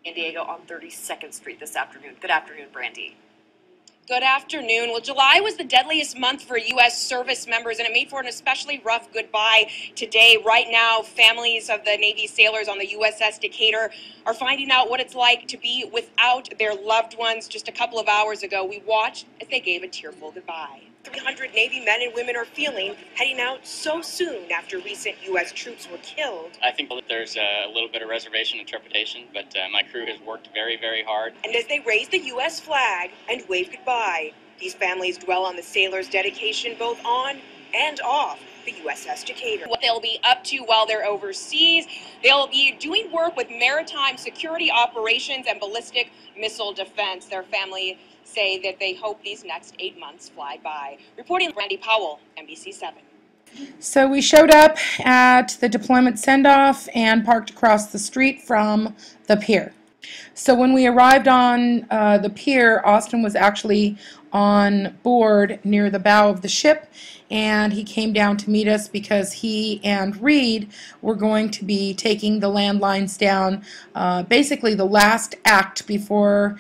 San Diego on 32nd Street this afternoon. Good afternoon, Brandy. Good afternoon. Well, July was the deadliest month for U.S. service members, and it made for an especially rough goodbye today. Right now, families of the Navy sailors on the USS Decatur are finding out what it's like to be without their loved ones. Just a couple of hours ago, we watched as they gave a tearful goodbye. 300 Navy men and women are feeling heading out so soon after recent U.S. troops were killed. I think there's a little bit of reservation and trepidation, but my crew has worked very, very hard. And as they raise the U.S. flag and wave goodbye, these families dwell on the sailors' dedication both on and off the USS Decatur. What they'll be up to while they're overseas, they'll be doing work with maritime security operations and ballistic missile defense. Their family say that they hope these next 8 months fly by. Reporting, Randy Powell, NBC7. So we showed up at the deployment send-off and parked across the street from the pier. So when we arrived on the pier, Austin was actually on board near the bow of the ship, and he came down to meet us because he and Reed were going to be taking the landlines down, basically the last act before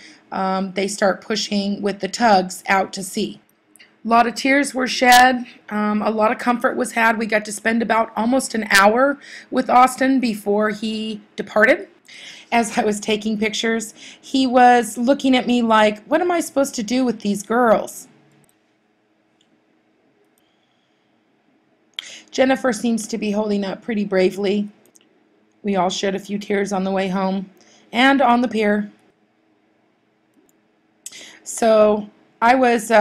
they start pushing with the tugs out to sea. A lot of tears were shed, a lot of comfort was had. We got to spend about almost an hour with Austin before he departed. As I was taking pictures, he was looking at me like, what am I supposed to do with these girls? Jennifer seems to be holding up pretty bravely. We all shed a few tears on the way home and on the pier. So I was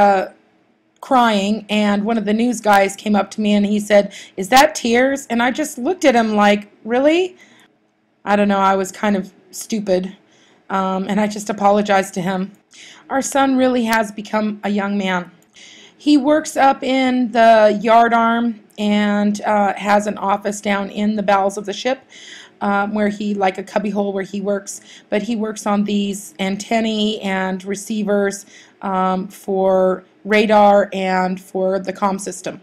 crying, and one of the news guys came up to me and he said, "Is that tears?" And I just looked at him like, really? I don't know, I was kind of stupid, and I just apologized to him. Our son really has become a young man. He works up in the yardarm and has an office down in the bowels of the ship where he, like a cubbyhole where he works, but he works on these antennae and receivers for radar and for the comm system.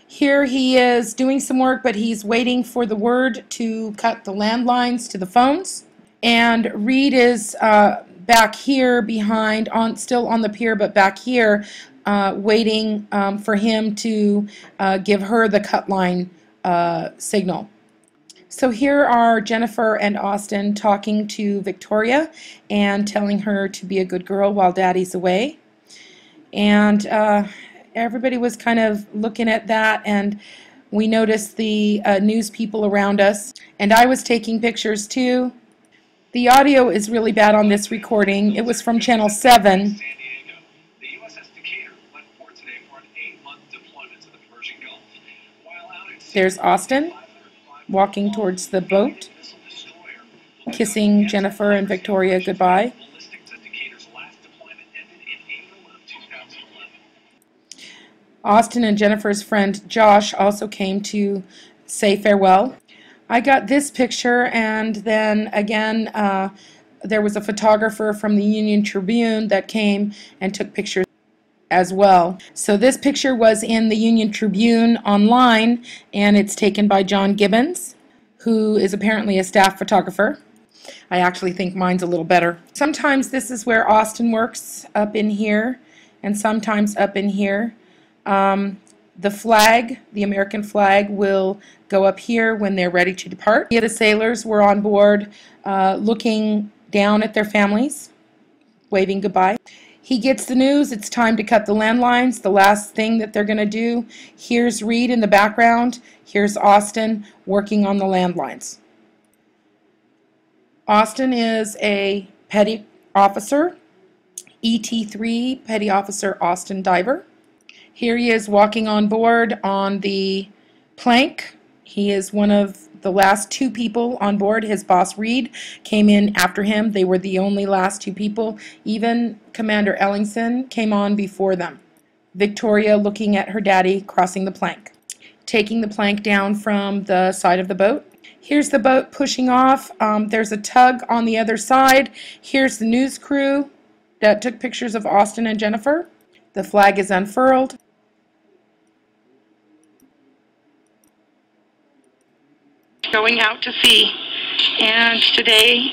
Here he is doing some work, but he's waiting for the word to cut the landlines to the phones. And Reed is back here behind, still on the pier, but back here waiting for him to give her the cut line signal. So here are Jennifer and Austin talking to Victoria and telling her to be a good girl while Daddy's away. And everybody was kind of looking at that, and we noticed the news people around us. And I was taking pictures too. The audio is really bad on this recording. It was from Channel 7. There's Austin walking towards the boat, kissing Jennifer and Victoria goodbye. Austin and Jennifer's friend Josh also came to say farewell. I got this picture, and then again there was a photographer from the Union Tribune that came and took pictures as well. So this picture was in the Union Tribune online, and it's taken by John Gibbons, who is apparently a staff photographer. I actually think mine's a little better. Sometimes this is where Austin works, up in here, and sometimes up in here. The flag, the American flag, will go up here when they're ready to depart. The sailors were on board looking down at their families, waving goodbye. He gets the news, it's time to cut the landlines, the last thing that they're going to do. Here's Reed in the background. Here's Austin working on the landlines. Austin is a petty officer, ET3 Petty Officer Austin Diver. Here he is walking on board on the plank. He is one of the last two people on board. His boss Reed came in after him. They were the only last two people. Even Commander Ellingson came on before them. Victoria looking at her daddy crossing the plank, taking the plank down from the side of the boat. Here's the boat pushing off. There's a tug on the other side. Here's the news crew that took pictures of Austin and Jennifer. The flag is unfurled. Going out to sea, and today